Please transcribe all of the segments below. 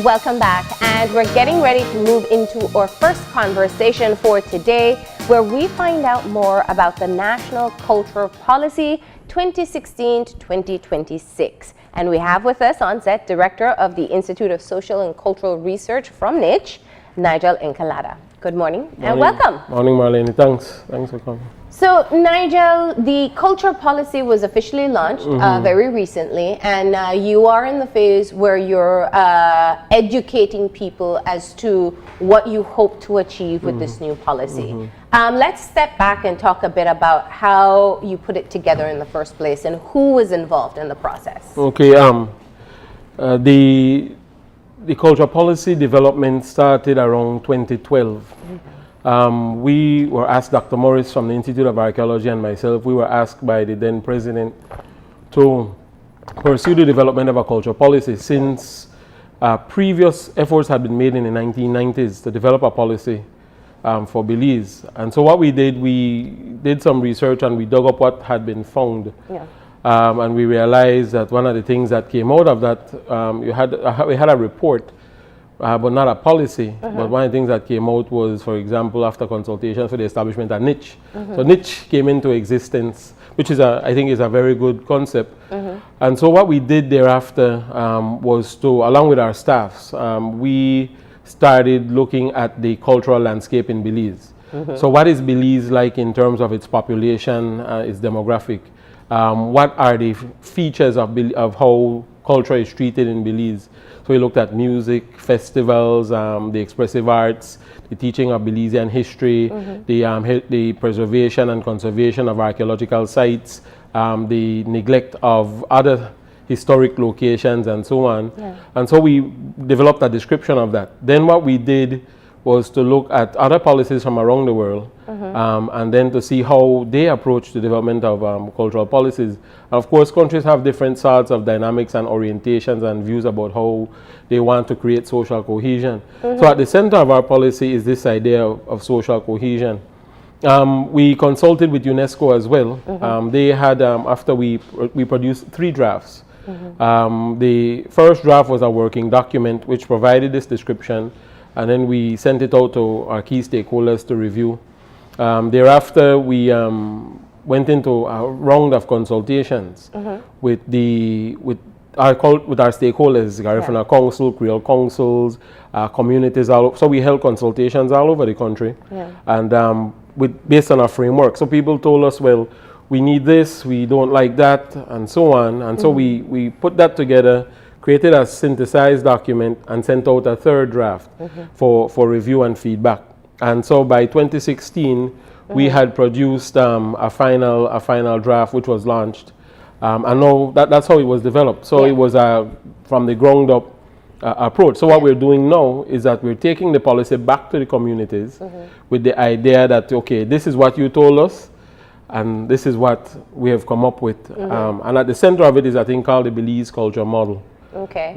Welcome back, and we're getting ready to move into our first conversation for today, where we find out more about the National Cultural Policy 2016 to 2026. And we have with us on set Director of the Institute of Social and Cultural Research from NICH, Nigel Encalada. Good morning and welcome. Morning, Marlene. Thanks for coming. So, Nigel, the culture policy was officially launched very recently, and you are in the phase where you're educating people as to what you hope to achieve with this new policy. Let's step back and talk a bit about how you put it together in the first place and who was involved in the process. Okay. The culture policy development started around 2012. We were asked, Dr. Morris from the Institute of Archaeology and myself, we were asked by the then president to pursue the development of a culture policy, since previous efforts had been made in the 1990s to develop a policy for Belize. And so what we did some research and we dug up what had been found. Yeah. And we realized that one of the things that came out of that, we had a report, but not a policy. But one of the things that came out was, for example, after consultation for the establishment of NICH. So NICH came into existence, which is I think is a very good concept. And so what we did thereafter was to, along with our staffs, we started looking at the cultural landscape in Belize. So what is Belize like in terms of its population, its demographic? What are the features of how culture is treated in Belize? So we looked at music, festivals, the expressive arts, the teaching of Belizean history, the preservation and conservation of archaeological sites, the neglect of other historic locations and so on. Yeah. And so we developed a description of that. Then what we did was to look at other policies from around the world and then to see how they approach the development of cultural policies. And of course, countries have different sorts of dynamics and orientations and views about how they want to create social cohesion. So at the center of our policy is this idea of social cohesion. We consulted with UNESCO as well. They had, after we produced 3 drafts. The first draft was a working document which provided this description, and then we sent it out to our key stakeholders to review. Thereafter, we went into a round of consultations with our stakeholders, Garifuna Council, Creole councils, communities. So we held consultations all over the country, and based on a framework. So people told us, well, we need this, we don't like that, and so on. And so we put that together, created a synthesized document, and sent out a 3rd draft for review and feedback. And so by 2016, we had produced a final draft, which was launched. And now that's how it was developed. So it was from the ground up approach. So what we're doing now is that we're taking the policy back to the communities with the idea that, okay, this is what you told us, and this is what we have come up with. And at the center of it is a thing called the Belize Culture Model. Okay.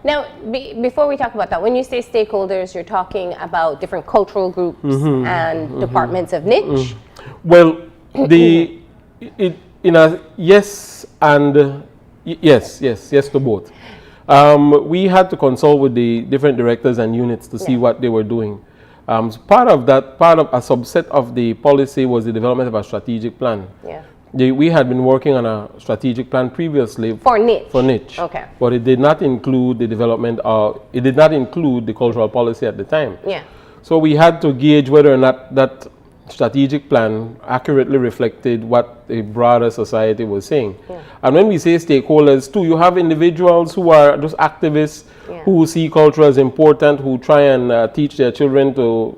Now, before we talk about that, when you say stakeholders, you're talking about different cultural groups and departments of NICH? Well, yes to both. We had to consult with the different directors and units to see what they were doing. So part of a subset of the policy was the development of a strategic plan. Yeah. We had been working on a strategic plan previously for NICH. For NICH. Okay. But it did not include the development of, it did not include the cultural policy at the time. Yeah. So we had to gauge whether or not that strategic plan accurately reflected what the broader society was saying. Yeah. And when we say stakeholders too, you have individuals who are just activists who see culture as important, who try and teach their children to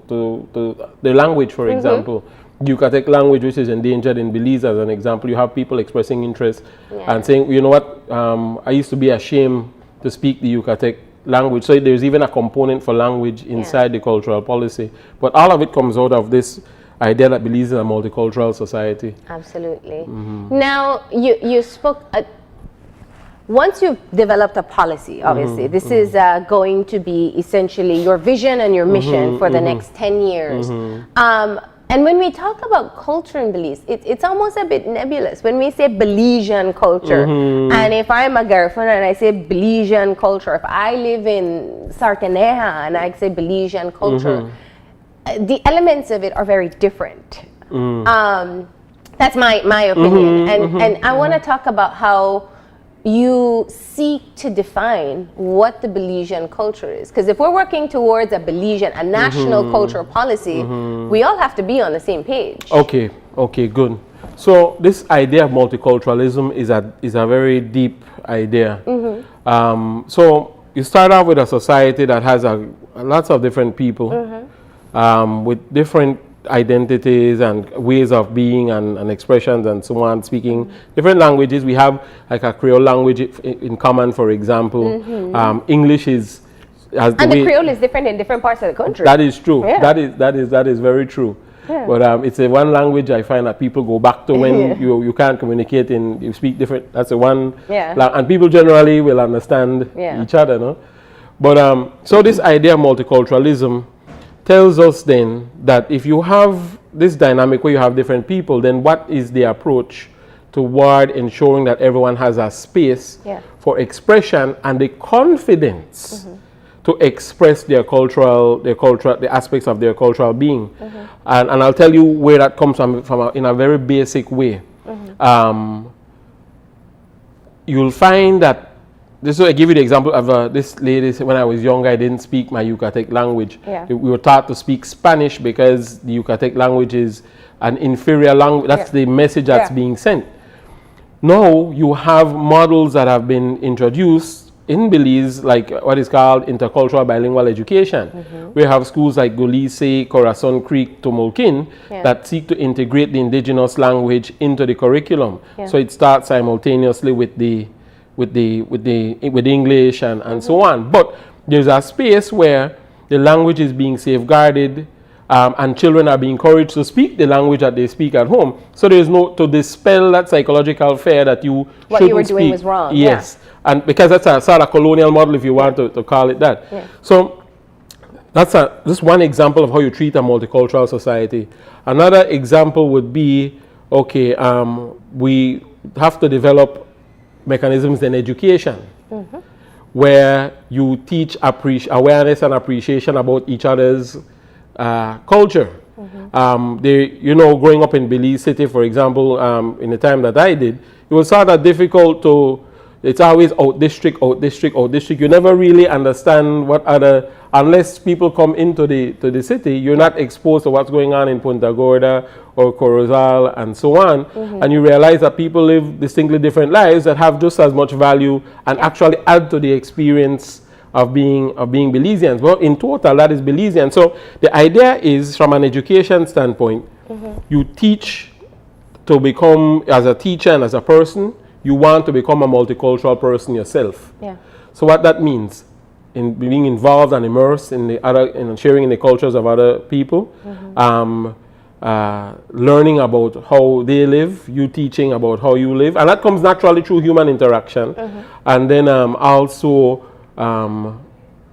the language, for example. Yucatec language, which is endangered in Belize, as an example. You have people expressing interest and saying, you know what, I used to be ashamed to speak the Yucatec language. So there's even a component for language inside the cultural policy. But all of it comes out of this idea that Belize is a multicultural society. Absolutely. Now, you spoke, once you've developed a policy, obviously, this is going to be essentially your vision and your mission for the next 10 years. And when we talk about culture in Belize, it's almost a bit nebulous. When we say Belizean culture, and if I'm a girlfriend and I say Belizean culture, if I live in Sartaneja and I say Belizean culture, the elements of it are very different. That's my opinion. And I want to talk about how you seek to define what the Belizean culture is. Because if we're working towards a Belizean, a national cultural policy, we all have to be on the same page. Okay, good. So this idea of multiculturalism is a very deep idea. So you start out with a society that has lots of different people with different identities and ways of being and expressions and so on, speaking different languages. We have like a Creole language in common, for example. English is and the Creole is different in different parts of the country. That is true. That is very true. But it's a one language I find that people go back to when you can't communicate you speak different. That's the one. And people generally will understand each other, no? But so this idea of multiculturalism tells us then that if you have this dynamic where you have different people, then what is the approach toward ensuring that everyone has a space for expression and the confidence to express the aspects of their cultural being. And I'll tell you where that comes from in a very basic way. You'll find that so I give you the example of this lady. When I was younger, I didn't speak my Yucatec language. We were taught to speak Spanish because the Yucatec language is an inferior language. That's the message that's being sent. Now you have models that have been introduced in Belize, like what is called intercultural bilingual education. We have schools like Golise, Corazon Creek, Tomolkin that seek to integrate the indigenous language into the curriculum. So it starts simultaneously with English and so on. But there's a space where the language is being safeguarded and children are being encouraged to speak the language that they speak at home. So there's to dispel that psychological fear that what you were doing was wrong. Yes. And because that's a sort of colonial model, if you want to call it that. So that's just one example of how you treat a multicultural society. Another example would be, we have to develop mechanisms in education where you teach awareness and appreciation about each other's culture. Growing up in Belize City, for example, in the time that I did, it was sort of difficult it's always out district. You never really understand unless people come into the city, you're not exposed to what's going on in Punta Gorda or Corozal and so on. And you realize that people live distinctly different lives that have just as much value and actually add to the experience of being Belizeans. Well, in total, that is Belizean. So the idea is, from an education standpoint, you teach to become, as a teacher and as a person, you want to become a multicultural person yourself. So what that means in being involved and immersed in sharing in the cultures of other people, learning about how they live, you teaching about how you live, and that comes naturally through human interaction, and then also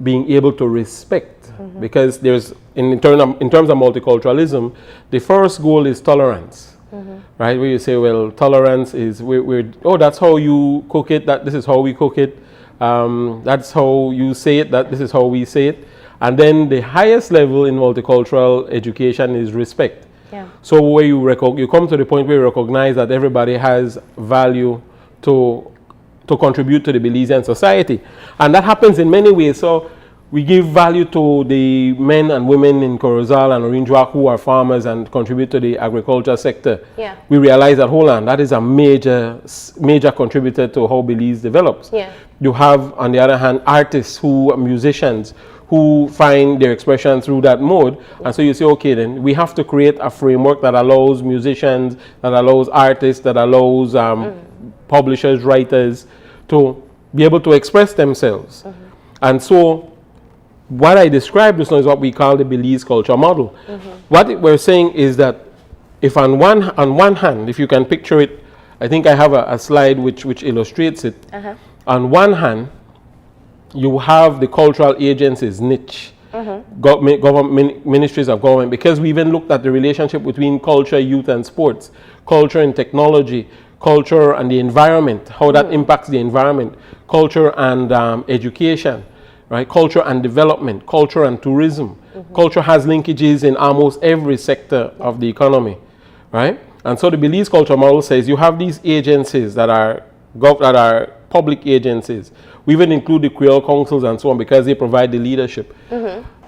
being able to respect, because there's in terms of multiculturalism, the first goal is tolerance. Right, where you say, well, tolerance is that's how you cook it, this is how we cook it, that's how you say it, this is how we say it. And then the highest level in multicultural education is respect. So where you come to the point where you recognize that everybody has value to contribute to the Belizean society, and that happens in many ways. So we give value to the men and women in Corozal and Orinjuak who are farmers and contribute to the agriculture sector. We realize that, hold on, that is a major contributor to how Belize develops. You have, on the other hand, artists musicians who find their expression through that mode. And so you say, okay, then we have to create a framework that allows musicians, that allows artists, that allows publishers, writers to be able to express themselves. And so what I described just now is what we call the Belize culture model. What we're saying is that if on one hand, if you can picture it, I think I have a slide which illustrates it. On one hand, you have the cultural agency's niche. ministries of government, because we even looked at the relationship between culture, youth, and sports, culture and technology, culture and the environment, how that impacts the environment, culture and education, right? Culture and development, culture and tourism. Culture has linkages in almost every sector of the economy, right? And so the Belize culture model says you have these agencies that are public agencies. We even include the Creole councils and so on because they provide the leadership.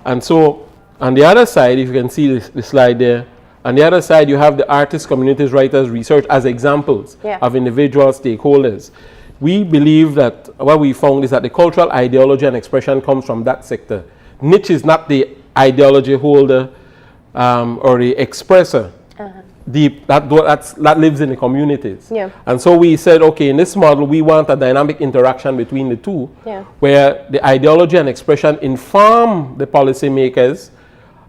And so on the other side, if you can see the slide there, on the other side you have the artists, communities, writers, research as examples of individual stakeholders. We believe that what we found is that the cultural ideology and expression comes from that sector. Niche is not the ideology holder or the expressor. That lives in the communities. And so we said, okay, in this model, we want a dynamic interaction between the two, where the ideology and expression inform the policymakers,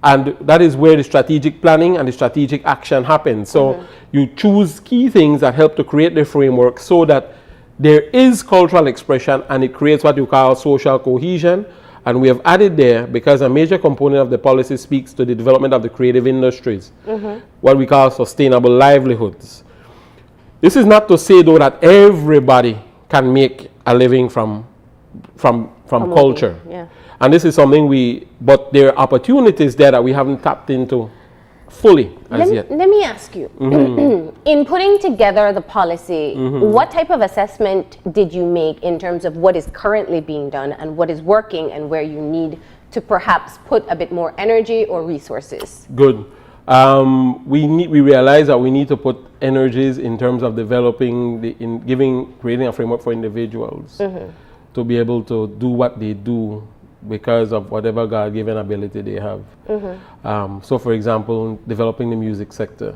and that is where the strategic planning and the strategic action happens. So you choose key things that help to create the framework so that there is cultural expression and it creates what you call social cohesion. And we have added there, because a major component of the policy speaks to the development of the creative industries, what we call sustainable livelihoods. This is not to say, though, that everybody can make a living from culture. And this is something but there are opportunities there that we haven't tapped into fully as yet. Let me ask you, in putting together the policy, what type of assessment did you make in terms of what is currently being done and what is working and where you need to perhaps put a bit more energy or resources? Good. We realize that we need to put energies in terms of developing, creating a framework for individuals to be able to do what they do because of whatever God-given ability they have. So for example, developing the music sector,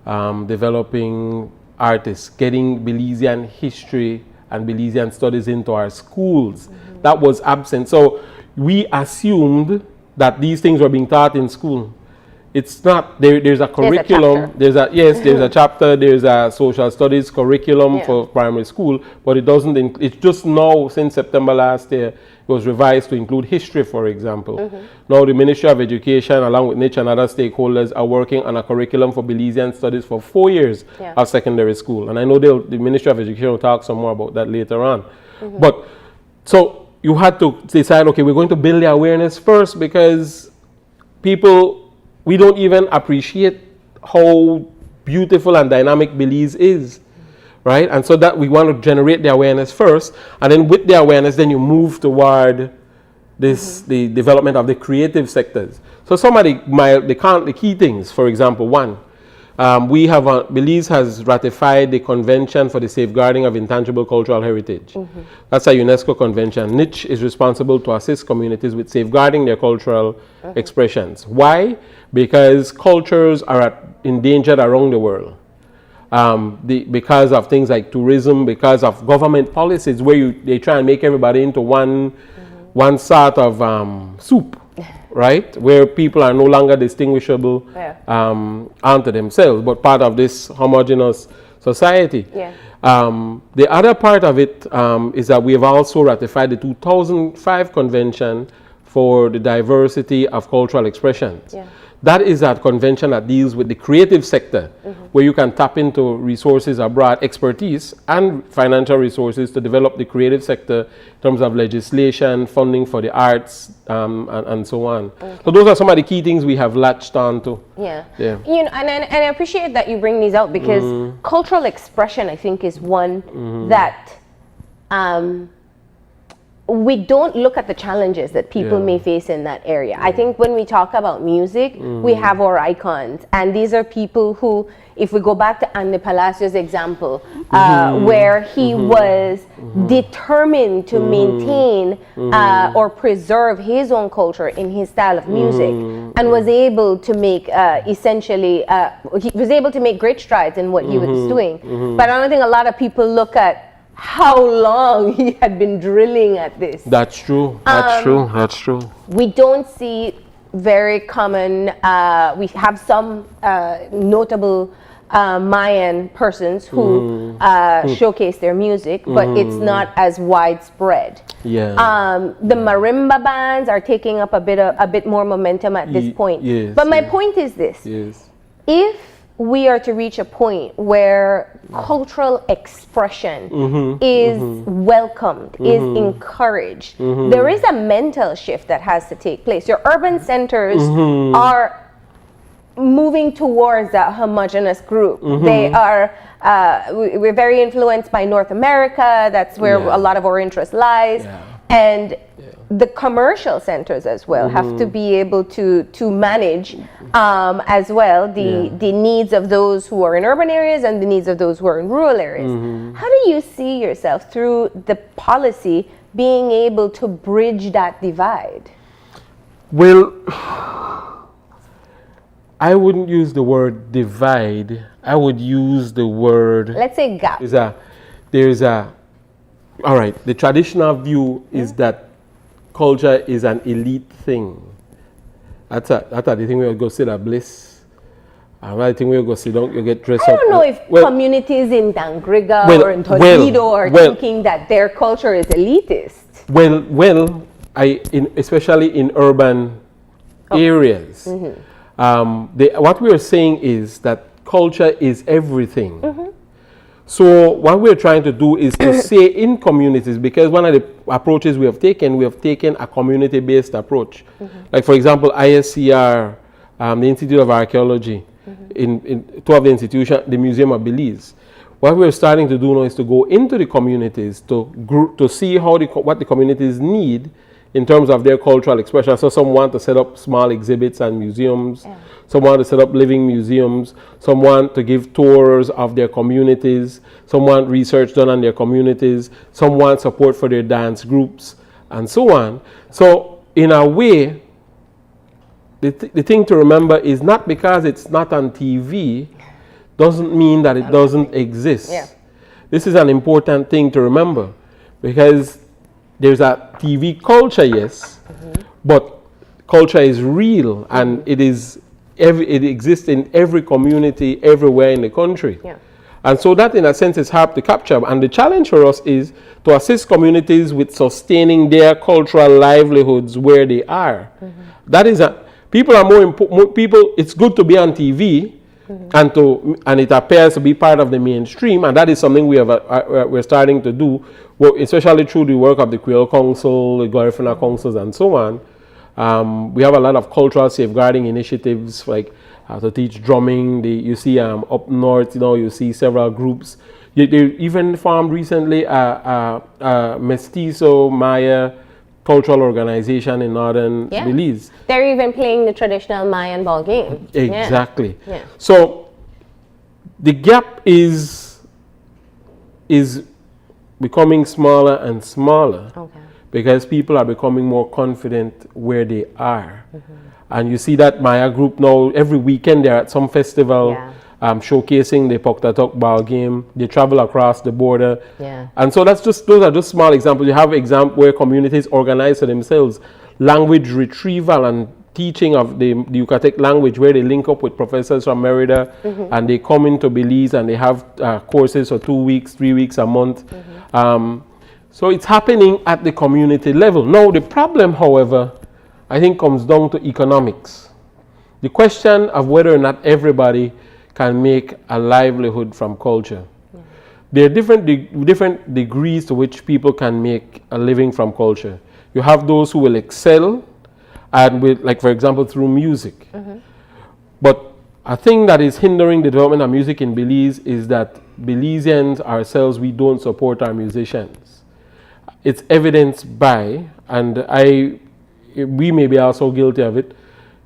developing artists, getting Belizean history and Belizean studies into our schools. That was absent. So we assumed that these things were being taught in school. It's not. There's a curriculum. There's a chapter. There's a social studies curriculum for primary school, but it doesn't. It's just now, since September last year, it was revised to include history, for example. Now the Ministry of Education, along with Niche and other stakeholders, are working on a curriculum for Belizean studies for 4 years of secondary school, and I know the Ministry of Education will talk some more about that later on. But so you had to decide, okay, we're going to build the awareness first, because we don't even appreciate how beautiful and dynamic Belize is, right? And so that we want to generate the awareness first, and then with the awareness, then you move toward the development of the creative sectors. So the key things, for example, one, Belize has ratified the Convention for the Safeguarding of Intangible Cultural Heritage. That's a UNESCO convention. Niche is responsible to assist communities with safeguarding their cultural expressions. Why? Because cultures are endangered around the world. Because of things like tourism, because of government policies where they try and make everybody into one sort of soup. Right, where people are no longer distinguishable unto themselves, but part of this homogeneous society. The other part of it is that we have also ratified the 2005 Convention for the Diversity of Cultural Expressions. That is that convention that deals with the creative sector, where you can tap into resources abroad, expertise, and financial resources to develop the creative sector in terms of legislation, funding for the arts, and so on. So those are some of the key things we have latched on to. You know, and I appreciate that you bring these out, because cultural expression, I think, is one that we don't look at the challenges that people may face in that area. I think when we talk about music, we have our icons, and these are people who, if we go back to Andy Palacios' example, where he was determined to maintain or preserve his own culture in his style of music, and was able to make he was able to make great strides in what he was doing. But I don't think a lot of people look at how long he had been drilling at this. That's true. That's true. We don't see very common, we have some notable Mayan persons who showcase their music, but it's not as widespread. Yeah. The marimba bands are taking up a bit more momentum at this point. Yes, but my point is this: if we are to reach a point where cultural expression is welcomed, is encouraged, there is a mental shift that has to take place. Your urban centers are moving towards that homogenous group. They are, we're very influenced by North America. That's where a lot of our interest lies. And the commercial centers as well have to be able to manage as well the needs of those who are in urban areas and the needs of those who are in rural areas. How do you see yourself through the policy being able to bridge that divide? Well, I wouldn't use the word divide. I would use the word, let's say, gap. All right, the traditional view is that culture is an elite thing. That's the thing we'll go sit at Bliss. I think we'll go sit down, you get dressed up. I don't know if communities in Dangriga or in Toledo are thinking that their culture is elitist. Especially in urban areas. What we are saying is that culture is everything. So what we're trying to do is to say in communities, because one of the approaches we have taken a community-based approach. Like, for example, ISCR, the Institute of Archaeology, in two of the institutions, the Museum of Belize. What we're starting to do now is to go into the communities to see what the communities need in terms of their cultural expression. So some want to set up small exhibits and museums. Some want to set up living museums. Some want to give tours of their communities. Some want research done on their communities. Some want support for their dance groups, and so on. So in a way, the thing to remember is not because it's not on TV doesn't mean that it doesn't exist. This is an important thing to remember, because there's a TV culture, yes, but culture is real, and it exists in every community, everywhere in the country. And so that, in a sense, is hard to capture. And the challenge for us is to assist communities with sustaining their cultural livelihoods where they are. That is people are more important. It's good to be on TV, and it appears to be part of the mainstream, and that is something we're starting to do, especially through the work of the Creole Council, the Garifuna councils, and so on. We have a lot of cultural safeguarding initiatives, like to teach drumming. You see up north, you see several groups. They even formed recently a Mestizo Maya cultural organization in northern Belize. They're even playing the traditional Mayan ball game. Exactly. So the gap is becoming smaller and smaller, because people are becoming more confident where they are. And you see that Maya group now, every weekend they're at some festival, showcasing the Poktatok ball game. They travel across the border. And so those are just small examples. You have examples where communities organize for themselves language retrieval and teaching of the Yucatec language, where they link up with professors from Merida, and they come into Belize and they have courses for 2 weeks, 3 weeks, a month. So it's happening at the community level. Now, the problem, however, I think comes down to economics. The question of whether or not everybody can make a livelihood from culture. There are different degrees to which people can make a living from culture. You have those who will excel, and like, for example, through music. But a thing that is hindering the development of music in Belize is that Belizeans ourselves, we don't support our musicians. It's evidenced by, and we may be also guilty of it,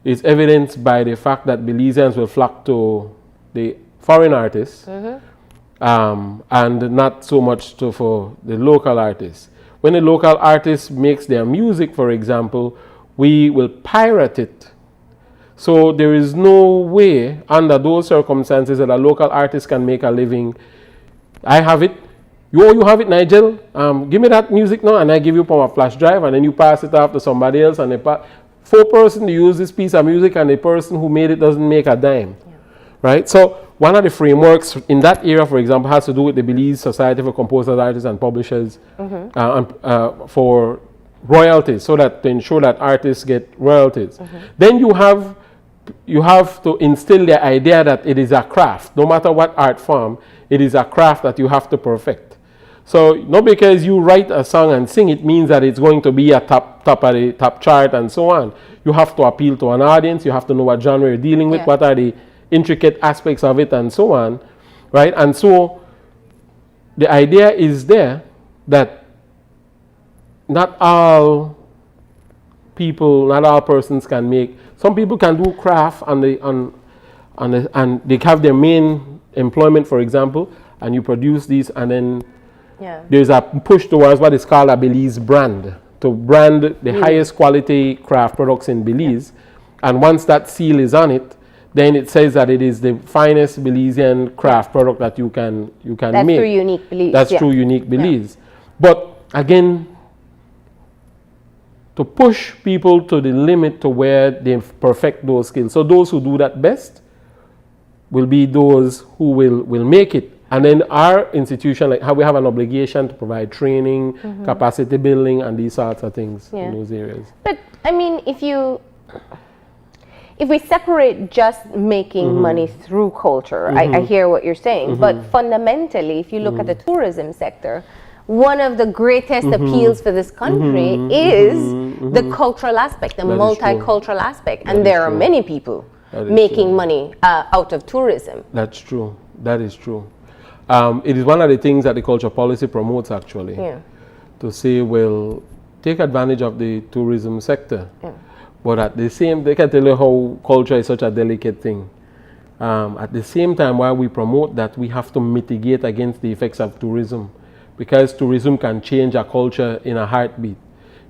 it's evidenced by the fact that Belizeans will flock to the foreign artists, and not so much for the local artists. When the local artist makes their music, for example, we will pirate it. So there is no way under those circumstances that a local artist can make a living. I have it. You have it, Nigel. Give me that music now, and I give you a flash drive, and then you pass it off to somebody else, and four person to use this piece of music, and the person who made it doesn't make a dime. Right? So one of the frameworks in that area, for example, has to do with the Belize Society for Composers, Artists, and Publishers for royalties, so that to ensure that artists get royalties. Then you have to instill the idea that it is a craft. No matter what art form, it is a craft that you have to perfect. So not because you write a song and sing it means that it's going to be a top of the top chart and so on. You have to appeal to an audience. You have to know what genre you're dealing with, what are the intricate aspects of it and so on, right? And so the idea is there that not all people, not all persons can make. Some people can do craft and they have their main employment, for example, and you produce these, and then there's a push towards what is called a Belize brand, to brand the highest quality craft products in Belize. And once that seal is on it, then it says that it is the finest Belizean craft product that you can make. That's through Unique Belize. That's through Unique Belize. But again, to push people to the limit to where they perfect those skills. So those who do that best will be those who will make it. And then our institution, like how we have an obligation to provide training, capacity building, and these sorts of things in those areas. But I mean, if we separate just making money through culture, I hear what you're saying. But fundamentally, if you look at the tourism sector, one of the greatest appeals for this country is the cultural aspect, the multicultural aspect. And there are many people making money out of tourism. That's true. That is true. It is one of the things that the culture policy promotes, actually, to say, well, take advantage of the tourism sector. But at the same, they can tell you how culture is such a delicate thing. At the same time, while we promote that, we have to mitigate against the effects of tourism, because tourism can change a culture in a heartbeat.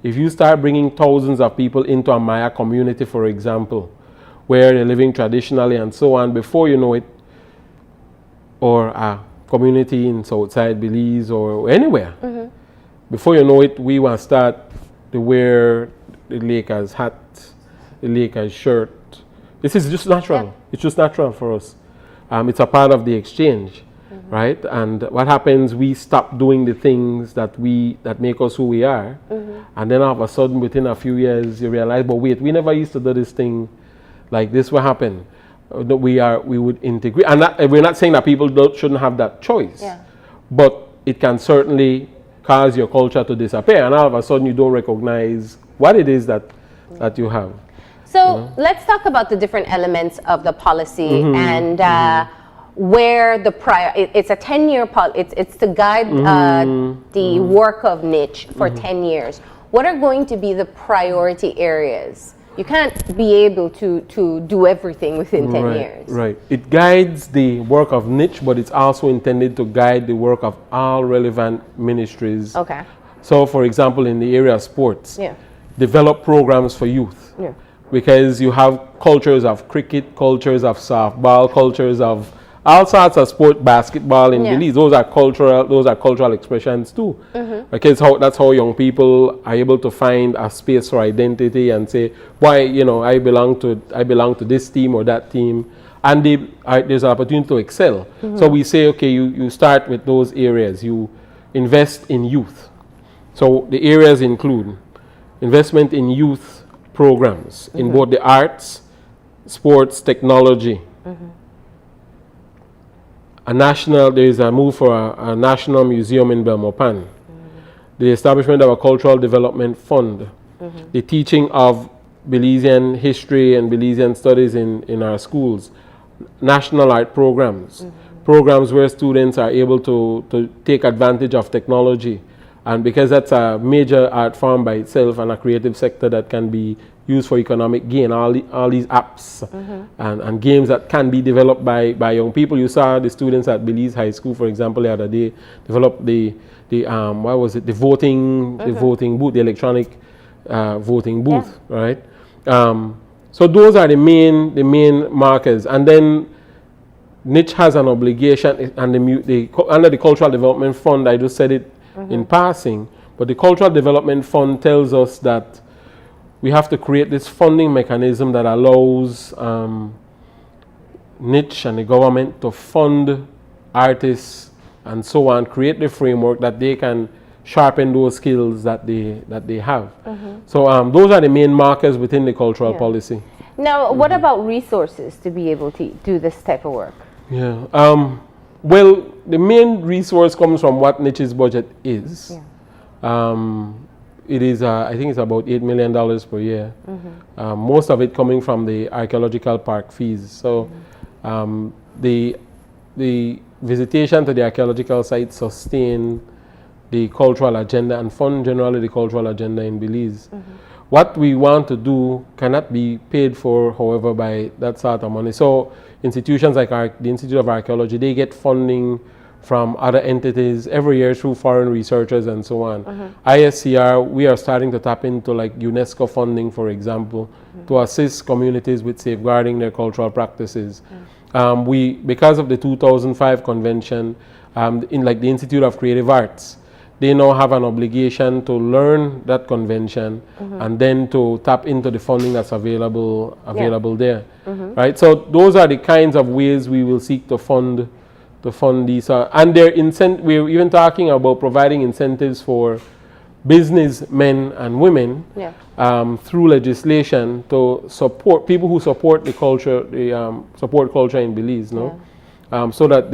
If you start bringing thousands of people into a Maya community, for example, where they're living traditionally and so on, before you know it, or a community in Southside Belize or anywhere, before you know it, we will start to wear the Lakers hat, the Lakers shirt. This is just natural. It's just natural for us. It's a part of the exchange, right? And what happens, we stop doing the things that make us who we are, and then all of a sudden, within a few years, you realize, but wait, we never used to do this thing like this. What happened? We would integrate, and we're not saying that people shouldn't have that choice, but it can certainly cause your culture to disappear, and all of a sudden you don't recognize what it is that you have. So let's talk about the different elements of the policy and where the it's a 10-year policy. It's to guide the work of niche for 10 years. What are going to be the priority areas? You can't be able to do everything within 10 years. Right. It guides the work of niche, but it's also intended to guide the work of all relevant ministries. Okay. So, for example, in the area of sports, develop programs for youth. Because you have cultures of cricket, cultures of softball, cultures of all sorts of sport, basketball in Belize. Those are cultural expressions too. Because that's how young people are able to find a space for identity and say, why, I belong to this team or that team, and there's an opportunity to excel. So we say, okay, you start with those areas. You invest in youth. So the areas include investment in youth programs in both the arts, sports, technology. There is a move for a national museum in Belmopan. The establishment of a cultural development fund. The teaching of Belizean history and Belizean studies in our schools. National art programs. Programs where students are able to take advantage of technology. And because that's a major art form by itself and a creative sector that can be used for economic gain, all these apps and games that can be developed by young people. You saw the students at Belize High School, for example, the other day, developed the voting booth, the electronic voting booth, right? So those are the main markers. And then niche has an obligation, and under the Cultural Development Fund, I just said it in passing, but the Cultural Development Fund tells us that we have to create this funding mechanism that allows niche and the government to fund artists and so on, create the framework that they can sharpen those skills that they have. So those are the main markers within the cultural policy. Now, what about resources to be able to do this type of work? Yeah. Well, the main resource comes from what Niche's budget is. It is, I think it's about $8 million per year. Most of it coming from the archaeological park fees. So the visitation to the archaeological sites sustain the cultural agenda and fund generally the cultural agenda in Belize. What we want to do cannot be paid for, however, by that sort of money. So institutions like the Institute of Archaeology, they get funding from other entities every year through foreign researchers and so on. ISCR, we are starting to tap into like UNESCO funding, for example, to assist communities with safeguarding their cultural practices. Because of the 2005 convention, in like the Institute of Creative Arts, they now have an obligation to learn that convention and then to tap into the funding that's available there, right? So those are the kinds of ways we will seek to fund these. And we're even talking about providing incentives for businessmen and women through legislation to support people who support the culture, support culture in Belize, so that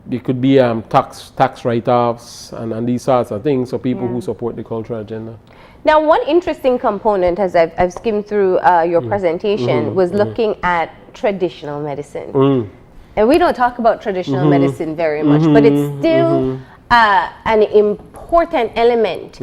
there could be tax write-offs and these sorts of things for people who support the cultural agenda. Now, one interesting component, as I've skimmed through your presentation, was looking at traditional medicine. And we don't talk about traditional medicine very much, but it's still an important element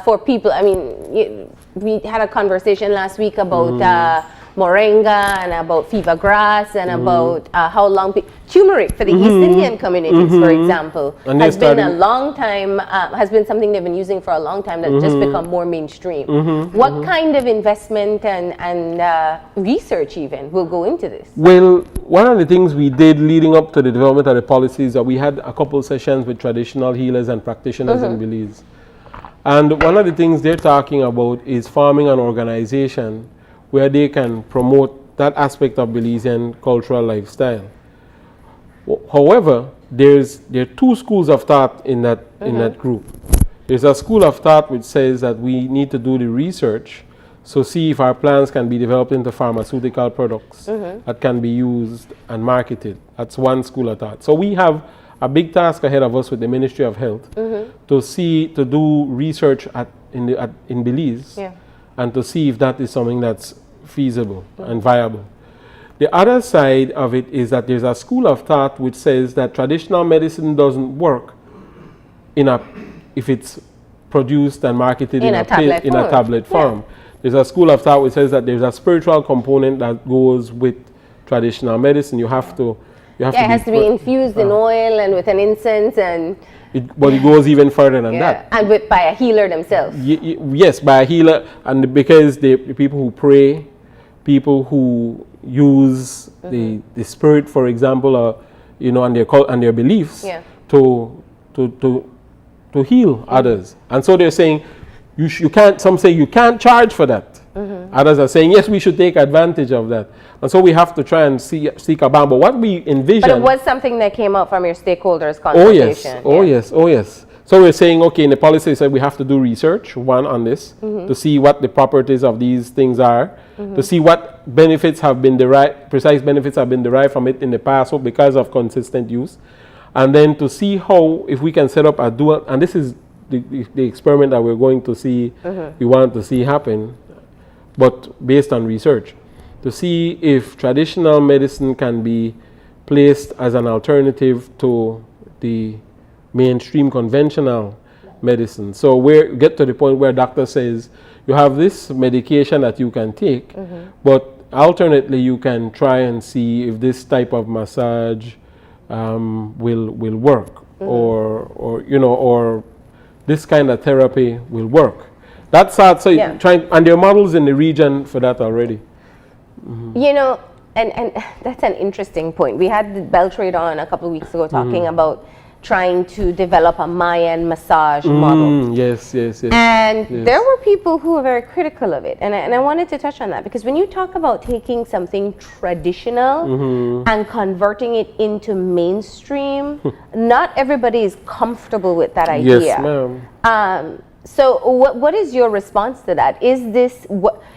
for people. I mean, we had a conversation last week about moringa and about fever grass and about how long turmeric for the East Indian communities, for example, and has been a long time, has been something they've been using for a long time that's just become more mainstream. What kind of investment and research even will go into this? Well, one of the things we did leading up to the development of the policies, that we had a couple sessions with traditional healers and practitioners in Belize. And one of the things they're talking about is forming an organization where they can promote that aspect of Belizean cultural lifestyle. However, there are two schools of thought in that group. There's a school of thought which says that we need to do the research, so see if our plants can be developed into pharmaceutical products that can be used and marketed. That's one school of thought. So we have a big task ahead of us with the Ministry of Health to do research in Belize and to see if that is something that's feasible and viable. The other side of it is that there's a school of thought which says that traditional medicine doesn't work if it's produced and marketed in a tablet form. There's a school of thought which says that there's a spiritual component that goes with traditional medicine. It has to be infused in oil and with an incense but it goes even further than that. And by a healer themselves. Yes, by a healer, and because the people who pray, people who use the spirit, for example, and their beliefs to heal others. And so they're saying you can't. Some say you can't charge for that. Others are saying yes, we should take advantage of that. And so we have to try and seek a balance. But what we envision. But it was something that came up from your stakeholders' consultation. Oh yes. So we're saying, okay, in the policy, so we have to do research, on this, to see what the properties of these things are, to see what benefits have been derived, precise benefits have been derived from it in the past because of consistent use. And then to see how, if we can set up a dual, and this is the experiment that we're going to see, we want to see happen, but based on research, to see if traditional medicine can be placed as an alternative to the mainstream conventional medicine. So we get to the point where doctor says you have this medication that you can take, but alternately you can try and see if this type of massage will work, or this kind of therapy will work. That's hard. So and there are models in the region for that already. And that's an interesting point. We had Beltrade on a couple of weeks ago talking about trying to develop a Mayan massage model. Yes. And there were people who were very critical of it. And I wanted to touch on that because when you talk about taking something traditional and converting it into mainstream, not everybody is comfortable with that idea. Yes, ma'am. So what is your response to that? Is this,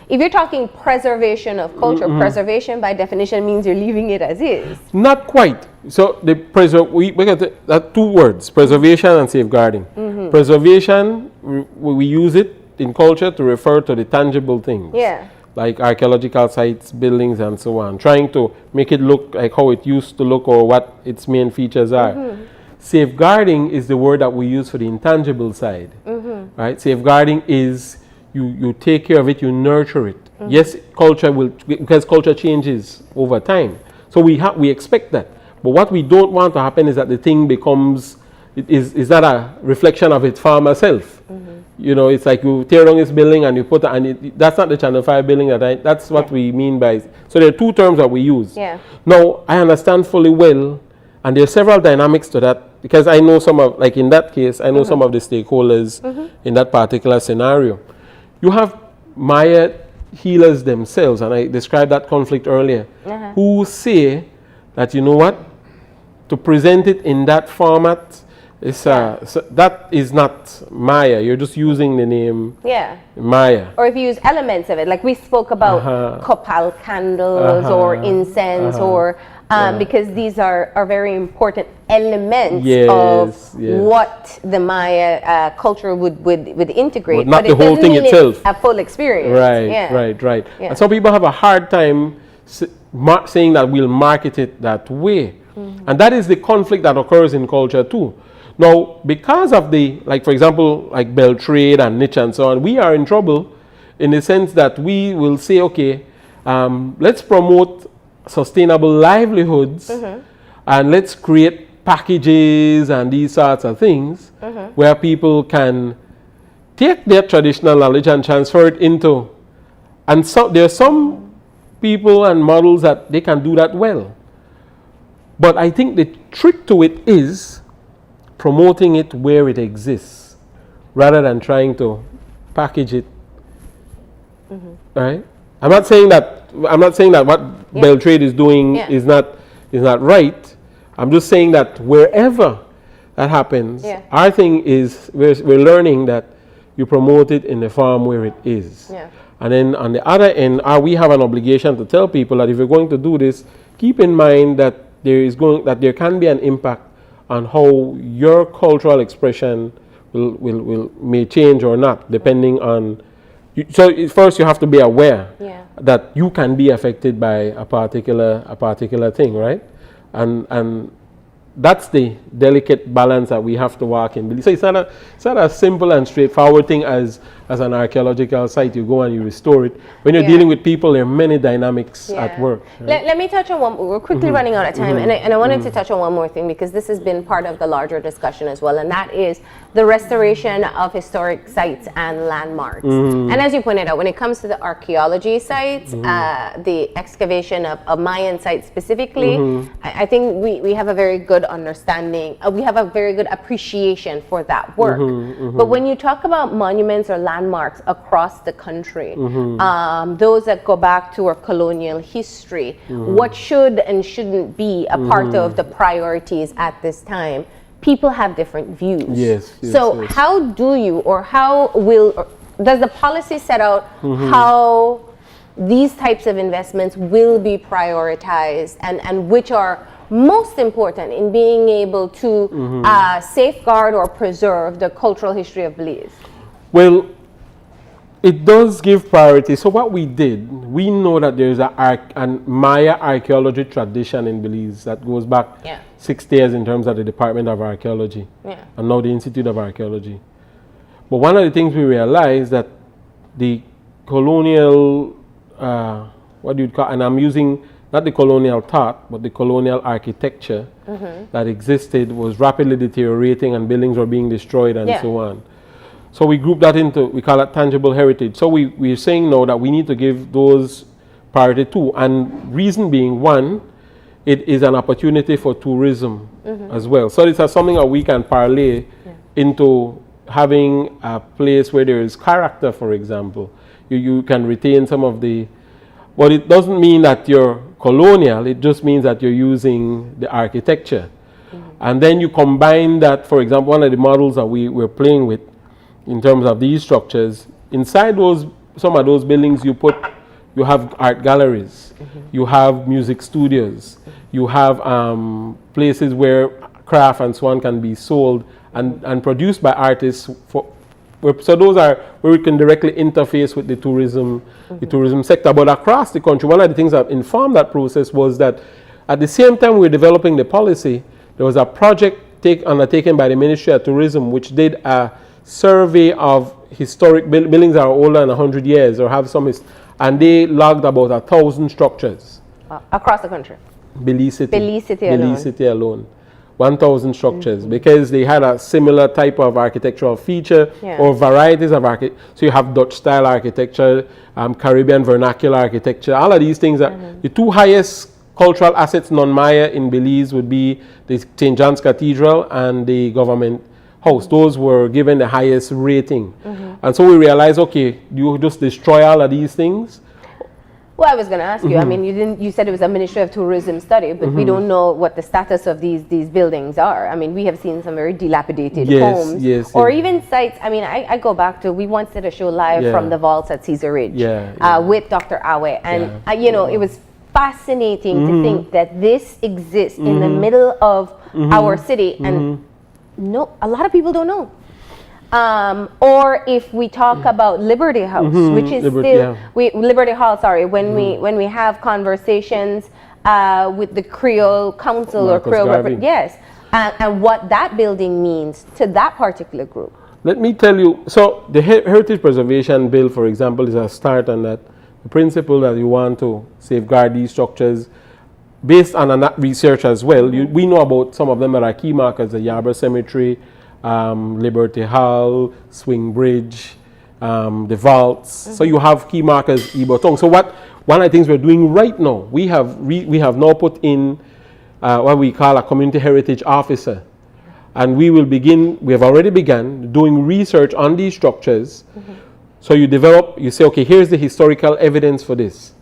if you're talking preservation of culture, preservation by definition means you're leaving it as is. Not quite. So we got that two words, preservation and safeguarding. Preservation, we use it in culture to refer to the tangible things. Yeah. Like archaeological sites, buildings, and so on. Trying to make it look like how it used to look or what its main features are. Safeguarding is the word that we use for the intangible side. Right? Safeguarding is you take care of it, you nurture it. Yes, culture will, because culture changes over time. So we expect that. But what we don't want to happen is that the thing becomes, is that a reflection of its former self? You know, it's like you tear down this building and you put it, and that's not the Channel 5 building, that's what we mean by. So there are two terms that we use. Now, I understand fully well, and there are several dynamics to that, because I know some of, like in that case, I know some of the stakeholders in that particular scenario. You have Maya healers themselves, and I described that conflict earlier, who say that, you know what, to present it in that format, so that is not Maya. You're just using the name Maya. Or if you use elements of it, like we spoke about copal candles or incense or because these are very important elements of what the Maya culture would integrate. But not the whole thing itself. A full experience. Right. And some people have a hard time saying that we'll market it that way. And that is the conflict that occurs in culture too. Now, because of the, like for example, like bell trade and niche and so on, we are in trouble in the sense that we will say, okay, let's promote sustainable livelihoods and let's create packages and these sorts of things where people can take their traditional knowledge and transfer it into, and so there are some people and models that they can do that well. But I think the trick to it is promoting it where it exists rather than trying to package it. Right? I'm not saying that what bell trade is doing is not right. I'm just saying that wherever that happens, our thing is we're learning that you promote it in the form where it is. And then on the other end, we have an obligation to tell people that if you're going to do this, keep in mind that there can be an impact on how your cultural expression may change or not, depending on. So first, you have to be aware that you can be affected by a particular thing, right? And that's the delicate balance that we have to walk in. So it's not a simple and straightforward thing as an archaeological site. You go and you restore it. When you're dealing with people, there are many dynamics at work. Right? Let me touch on one. We're quickly running out of time, and I wanted to touch on one more thing because this has been part of the larger discussion as well, and that is the restoration of historic sites and landmarks. And as you pointed out, when it comes to the archaeology sites, the excavation of Mayan sites specifically, I think we have a very good understanding. We have a very good appreciation for that work. But when you talk about monuments or landmarks across the country, those that go back to our colonial history, what should and shouldn't be a part of the priorities at this time? People have different views. So how do you, or does the policy set out how these types of investments will be prioritized and which are most important in being able to safeguard or preserve the cultural history of Belize? Well, it does give priority. So what we did, we know that there is a Maya archaeology tradition in Belize that goes back 60 years in terms of the Department of Archaeology and now the Institute of Archaeology. But one of the things we realized that the colonial, what do you call, and I'm using not the colonial thought, but the colonial architecture that existed was rapidly deteriorating and buildings were being destroyed and so on. So we group that into, we call it tangible heritage. So we're saying now that we need to give those priority too. And reason being, one, it is an opportunity for tourism as well. So it's something that we can parlay into having a place where there is character, for example. You can retain some of the, but it doesn't mean that you're colonial, it just means that you're using the architecture. And then you combine that, for example, one of the models that we're playing with in terms of these structures, inside some of those buildings you have art galleries, you have music studios, you have places where craft and so on can be sold and produced by artists. So those are where we can directly interface with the tourism sector. But across the country, one of the things that informed that process was that at the same time we were developing the policy, there was a project undertaken by the Ministry of Tourism which did a survey of historic buildings that are older than 100 years or have some, and they logged about 1,000 structures. Across the country? Belize City. Belize City alone. Belize City alone. 1,000 structures because they had a similar type of architectural feature or varieties of architecture. So you have Dutch style architecture, Caribbean vernacular architecture, all of these things. The two highest cultural assets non-Maya in Belize would be the St. John's Cathedral and the government house. Those were given the highest rating. And so we realized, okay, you just destroy all of these things. Well, I was going to ask you, I mean, you said it was a Ministry of Tourism study, but we don't know what the status of these buildings are. I mean, we have seen some very dilapidated homes. Or even sites. I mean, I go back to, we once did a show live from the vaults at Caesar Ridge with Dr. Awe. And, you know, it was fascinating to think that this exists in the middle of our city, and a lot of people don't know. Or if we talk about Liberty House, which is Liberty Hall, sorry, when we have conversations with the Creole Council or Creole, and what that building means to that particular group. Let me tell you, so the Heritage Preservation Bill, for example, is a start on that. The principle that you want to safeguard these structures based on research as well. We know about some of them that are key markers, the Yarborough Cemetery, Liberty Hall, Swing Bridge, the vaults. So you have key markers, Ibotong. So one of the things we're doing right now, we have now put in what we call a community heritage officer. And we have already begun doing research on these structures. So you say, okay, here's the historical evidence for this.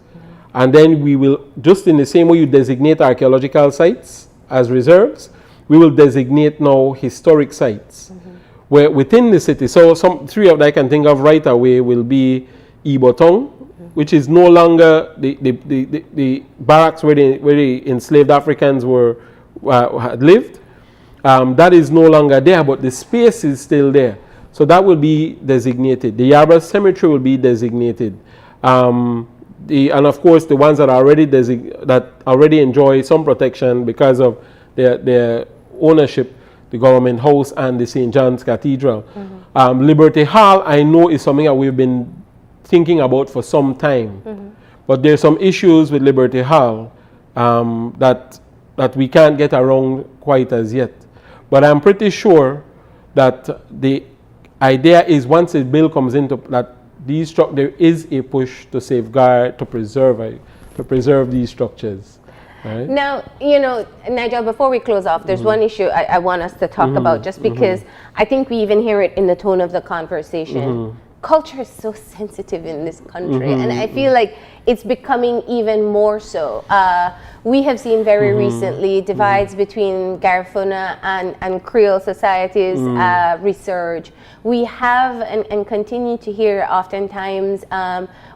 And then we will, just in the same way you designate archaeological sites as reserves, we will designate now historic sites where within the city. So three of that I can think of right away will be Ibotong, which is no longer the barracks where the enslaved Africans had lived. That is no longer there, but the space is still there. So that will be designated. The Yarborough Cemetery will be designated. And of course, the ones that already enjoy some protection because of their ownership, the government house and the St. John's Cathedral. Liberty Hall, I know, is something that we've been thinking about for some time. But there's some issues with Liberty Hall that we can't get around quite as yet. But I'm pretty sure that the idea is once a bill comes into that there is a push to safeguard, to preserve these structures. Right? Now, Nigel, before we close off, there's one issue I want us to talk about, just because I think we even hear it in the tone of the conversation. Culture is so sensitive in this country, and I feel like it's becoming even more so. We have seen very recently divides between Garifuna and Creole societies resurge. We have and continue to hear oftentimes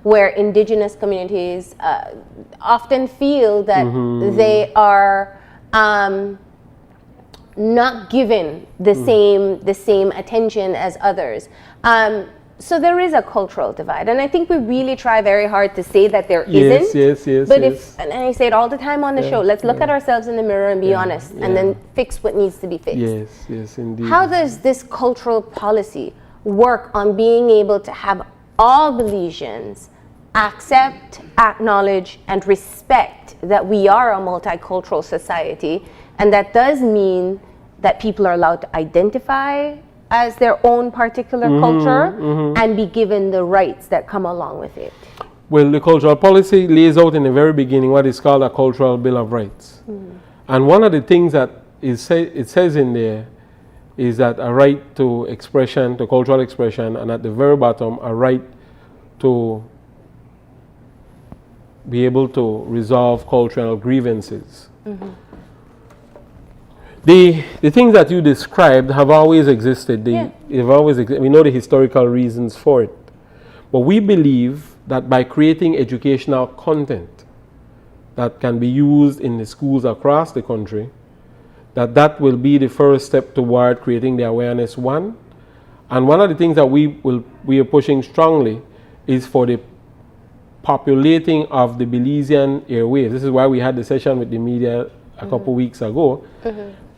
where indigenous communities often feel that they are not given the same attention as others. So there is a cultural divide, and I think we really try very hard to say that there isn't. Yes. But and I say it all the time on the show, let's look at ourselves in the mirror and be honest, and then fix what needs to be fixed. Yes, indeed. How does this cultural policy work on being able to have all Belizeans accept, acknowledge, and respect that we are a multicultural society, and that does mean that people are allowed to identify as their own particular culture and be given the rights that come along with it? Well, the cultural policy lays out in the very beginning what is called a cultural bill of rights. And one of the things that it says in there is that a right to expression, to cultural expression, and at the very bottom, a right to be able to resolve cultural grievances. The things that you described have always existed. They've always we know the historical reasons for it. But we believe that by creating educational content that can be used in the schools across the country, that will be the first step toward creating the awareness, one. And one of the things that we are pushing strongly is for the populating of the Belizean airwaves. This is why we had the session with the media a couple weeks ago.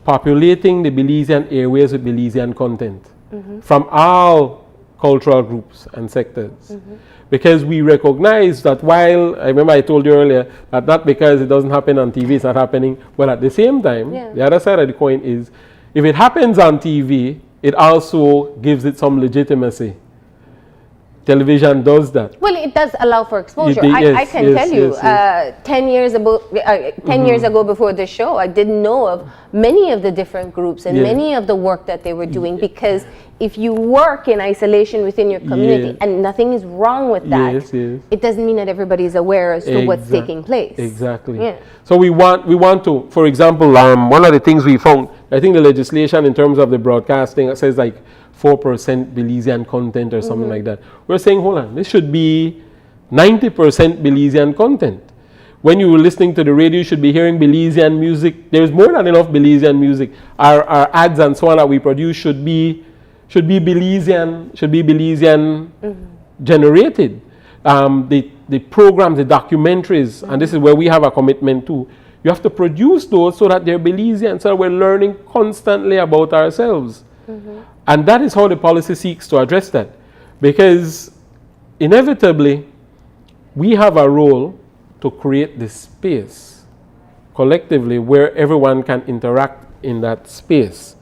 Populating the Belizean airwaves with Belizean content from all cultural groups and sectors. Because we recognize that while, I remember I told you earlier, that not because it doesn't happen on TV, it's not happening, but at the same time, the other side of the coin is, if it happens on TV, it also gives it some legitimacy. Television does that. Well, it does allow for exposure. I can tell you, 10 years ago before the show, I didn't know of many of the different groups and many of the work that they were doing, because if you work in isolation within your community and nothing is wrong with that, it doesn't mean that everybody is aware as to what's taking place. Exactly. So we want to, for example, one of the things we found, I think the legislation in terms of the broadcasting says like 4% Belizean content or something like that. We're saying, hold on, this should be 90% Belizean content. When you were listening to the radio, you should be hearing Belizean music. There's more than enough Belizean music. Our ads and so on that we produce should be Belizean generated. The programs, the documentaries, and this is where we have a commitment too. You have to produce those so that they're Belizean, so that we're learning constantly about ourselves. And that is how the policy seeks to address that. Because inevitably, we have a role to create this space collectively where everyone can interact in that space.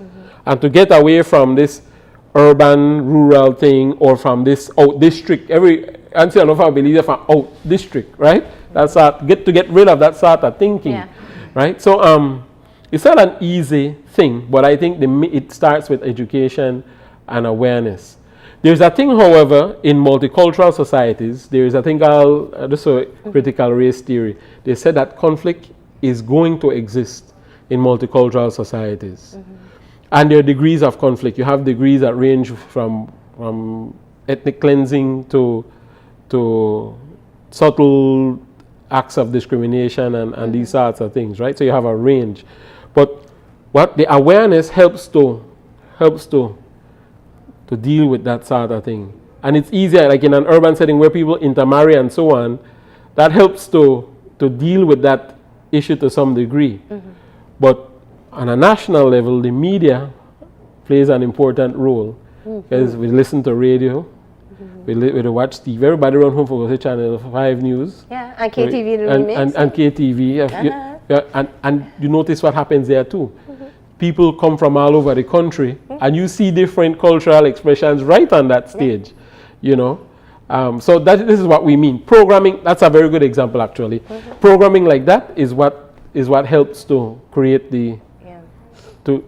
And to get away from this urban, rural thing, or from this out district, until enough I believe from out district, right? That's get rid of that sort of thinking, right? So it's not an easy thing, but I think it starts with education and awareness. There's a thing, however, in multicultural societies, there's a thing called critical race theory. They said that conflict is going to exist in multicultural societies. And there are degrees of conflict. You have degrees that range from ethnic cleansing to subtle acts of discrimination and these sorts of things, right? So you have a range. But what the awareness helps to deal with that sort of thing. And it's easier, like in an urban setting where people intermarry and so on, that helps to deal with that issue to some degree. But on a national level, the media plays an important role, because we listen to radio, we watch TV. Everybody around home for Channel 5 News. Yeah, and KTV. And KTV. And you notice what happens there too. People come from all over the country, and you see different cultural expressions right on that stage, you know. So this is what we mean. Programming, that's a very good example actually. Programming like that is what helps to create to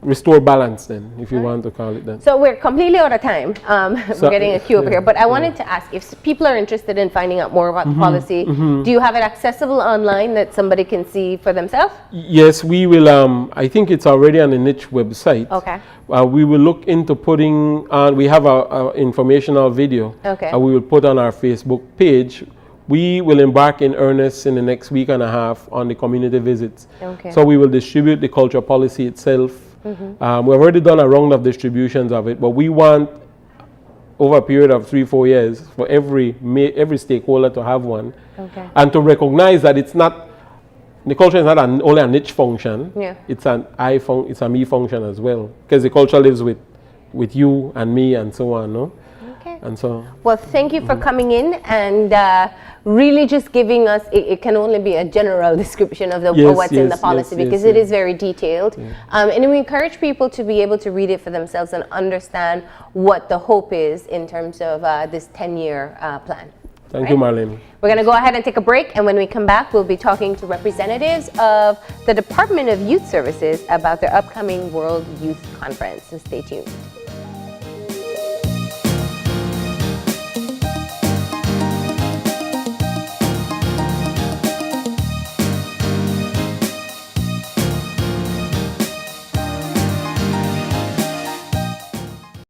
restore balance then, if you want to call it that. So we're completely out of time. We're getting a queue over here, but I wanted to ask, if people are interested in finding out more about the policy, do you have it accessible online that somebody can see for themselves? Yes, we will. I think it's already on the niche website. Okay. We will look into putting on, we have a informational video. Okay. We will put on our Facebook page. We will embark in earnest in the next week and a half on the community visits. Okay. So we will distribute the culture policy itself. We've already done a round of distributions of it, but we want, over a period of 3-4 years, for every stakeholder to have one, and to recognize that it's not, the culture is not only a niche function. It's it's a me function as well, because the culture lives with you and me and so on, no? And so, well, thank you for coming in and really just giving us, it can only be a general description of what's in the policy, because it is very detailed. And we encourage people to be able to read it for themselves and understand what the hope is in terms of this 10-year plan. Thank you, Marlene. We're going to go ahead and take a break, and when we come back, we'll be talking to representatives of the Department of Youth Services about their upcoming World Youth Conference. So stay tuned.